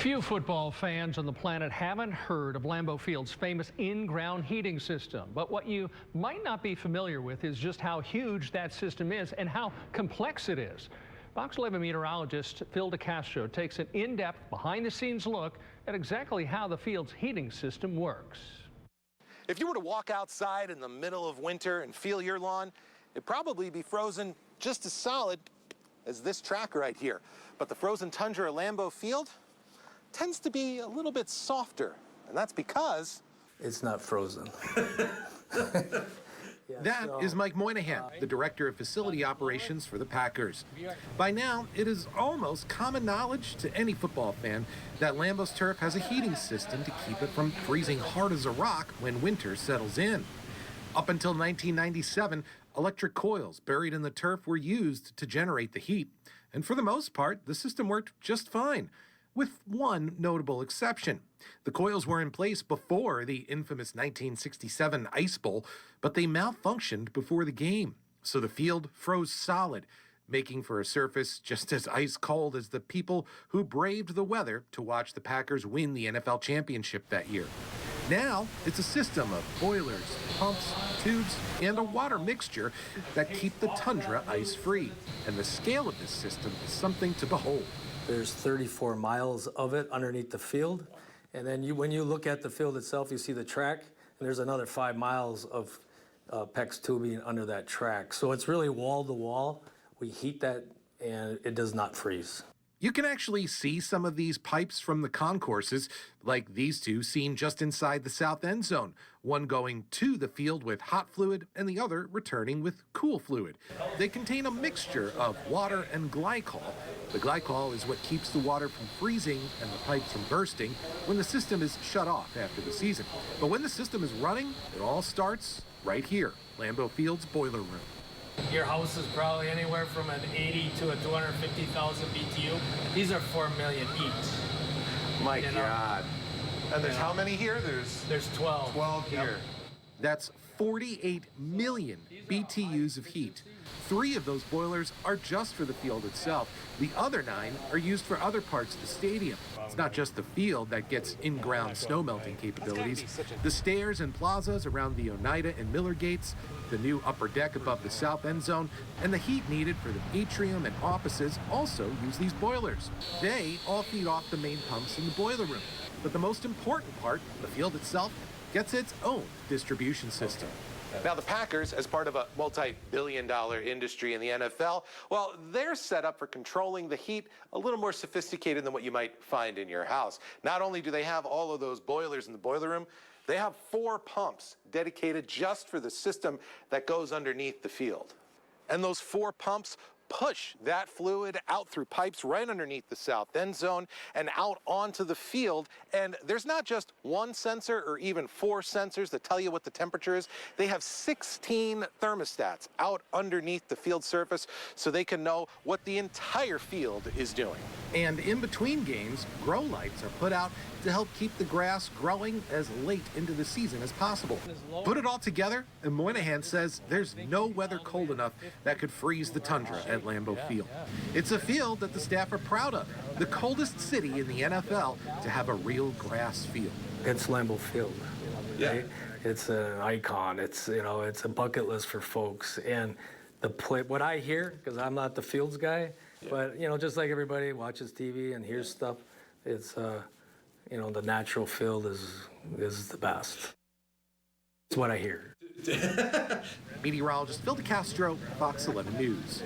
Few football fans on the planet haven't heard of Lambeau Field's famous in-ground heating system. But what you might not be familiar with is just how huge that system is and how complex it is. Fox 11 meteorologist Phil DeCastro takes an in-depth, behind-the-scenes look at exactly how the field's heating system works. If you were to walk outside in the middle of winter and feel your lawn, it'd probably be frozen just as solid as this track right here. But the frozen tundra at Lambeau Field tends to be a little bit softer, and that's because it's not frozen. That is Mike Moynihan, the director of facility operations for the Packers. By now, it is almost common knowledge to any football fan that Lambeau's turf has a heating system to keep it from freezing hard as a rock when winter settles in. Up until 1997, electric coils buried in the turf were used to generate the heat, and for the most part, the system worked just fine, with one notable exception. The coils were in place before the infamous 1967 Ice Bowl, but they malfunctioned before the game, so the field froze solid, making for a surface just as ice cold as the people who braved the weather to watch the Packers win the NFL championship that year. Now, it's a system of boilers, pumps, tubes, and a water mixture that keep the tundra ice-free, and the scale of this system is something to behold. There's 34 miles of it underneath the field. And then when you look at the field itself, you see the track, and there's another 5 miles of PEX tubing under that track. So it's really wall to wall. We heat that, and it does not freeze. You can actually see some of these pipes from the concourses, like these two seen just inside the south end zone, one going to the field with hot fluid and the other returning with cool fluid. They contain a mixture of water and glycol. The glycol is what keeps the water from freezing and the pipes from bursting when the system is shut off after the season. But when the system is running, it all starts right here, Lambeau Field's boiler room. Your house is probably anywhere from an 80 to a 250,000 BTU. These are 4 million each. My God. And there's how many here? There's 12. 12 here. Yep. That's 48 million BTUs of heat. 3 of those boilers are just for the field itself. The other 9 are used for other parts of the stadium. It's not just the field that gets in-ground snow melting capabilities. The stairs and plazas around the Oneida and Miller gates, the new upper deck above the south end zone, and the heat needed for the atrium and offices also use these boilers. They all feed off the main pumps in the boiler room. But the most important part, the field itself, gets its own distribution system. Now, the Packers, as part of a multi-billion-dollar industry in the NFL, well, they're set up for controlling the heat a little more sophisticated than what you might find in your house. Not only do they have all of those boilers in the boiler room, they have 4 pumps dedicated just for the system that goes underneath the field. And those 4 pumps push that fluid out through pipes right underneath the south end zone and out onto the field. And there's not just one sensor or even 4 sensors that tell you what the temperature is. They have 16 thermostats out underneath the field surface so they can know what the entire field is doing. And in between games, grow lights are put out to help keep the grass growing as late into the season as possible. Put it all together, and Moynihan says there's no weather cold enough that could freeze the tundra at Lambeau Field. It's a field that the staff are proud of, the coldest city in the NFL to have a real grass field. It's Lambeau Field. Right? It's an icon. It's a bucket list for folks. And what I hear, because I'm not the fields guy, but just like everybody watches TV and hears stuff, it's the natural field is the best. It's what I hear. Meteorologist Phil DeCastro, Fox 11 News.